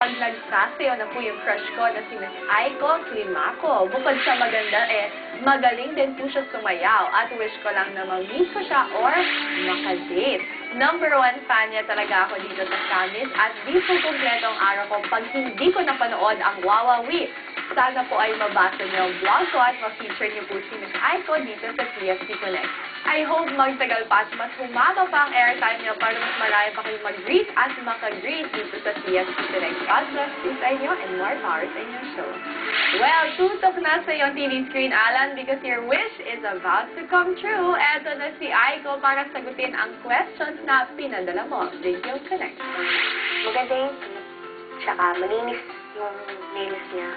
kapag nagsasayaw na po yung crush ko na si Miss Aiko Climaco. Bukod sa maganda, magaling din po siya sumayaw. At wish ko lang na ma-meet ko siya or makadate. Number 1 fan niya talaga ako dito sa Camis at di po kumpleto ang araw ko pag hindi ko napanood ang Wawawi. Sana po ay mabasa niyo ang vlog ko at ma-feature niyo po si Miss Aiko dito sa TFC Connect. I hope magtagal pa at mas humaba pa ang airtime niyo para mas marami pa kayong mag-greet at maka-greet dito sa TFC Connect. God bless you sa inyo and more power sa inyong show. Well, tutok na sa iyong TV screen, Alan, because your wish is about to come true. Eto na si Aiko para sagutin ang questions na pinadala mo. Video Connect. Maganda yung teeth, tsaka malinis yung nails niya.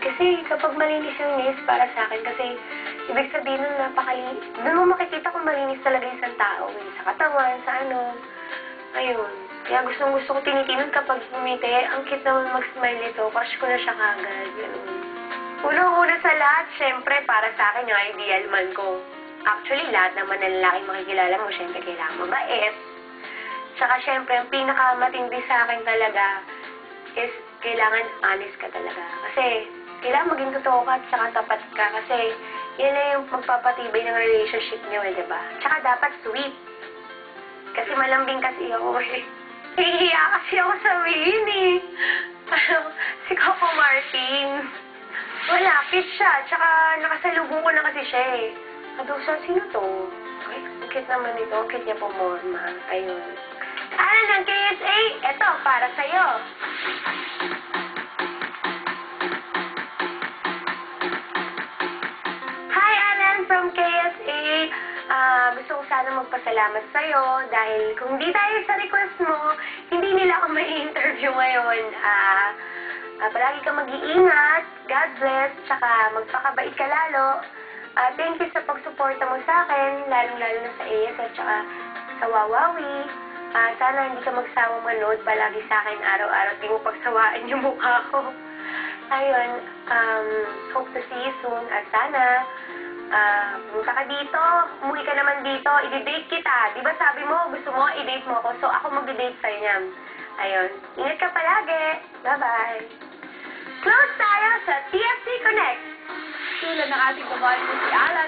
Kasi kapag malinis yung nails para sa akin, kasi ibig sabihin nun napakalinis. Doon mo makikita kung malinis talaga yung isang tao. Sa katawan, sa ano. Ayun. Kaya gustong-gusto ko tinitinan kapag umite. Ang cute naman mag-smile nito. Crush ko na siya kagad. Unang-una sa lahat, syempre, para sa akin, yung ideal man ko. Actually, lahat naman ng lalaking makikilala mo, syempre, kailangan mabait. Tsaka, syempre, ang pinakamatindi sa akin talaga is kailangan honest ka talaga. Kasi, kailangan maging totoo ka at saka tapat ka. Kasi, yan na yung magpapatibay ng relationship niyo, diba? Tsaka, dapat sweet. Kasi malambing kasi ako eh. Hihiya kasi ako sabihin eh. Si Coco Martin. Malapit siya. Tsaka nakasalubong ko na kasi siya eh. Kadusan, sino to? Ay, ang cute naman ito. Ang cute niya pumorma. Ayun. Alan ng KSA, eto, para sa'yo. Hi, Alan from KSA. Gusto ko sana magpasalamat sa'yo dahil kung di tayo sa request mo, hindi nila ako mai-interview ngayon. Palagi ka mag-iingat, God bless, tsaka magpakabait ka lalo. Thank you sa pagsuporta mo sa akin, lalong-lalo na sa AS at tsaka sa Wawawi. Sana hindi ka magsawang manood palagi sa akin araw-araw. Di mo pagsawaan yung mukha ko. Ayun, hope to see you soon. At sana, punta ka dito, umuwi ka naman dito, i-date kita. Di ba sabi mo, gusto mo, i-date mo ako. So, ako mag-date sa'yo niyan. Ayun, ingat ka palagi. Bye-bye. Close tayo sa TFC Connect. Tulad ng ating kabahan mo si Alan.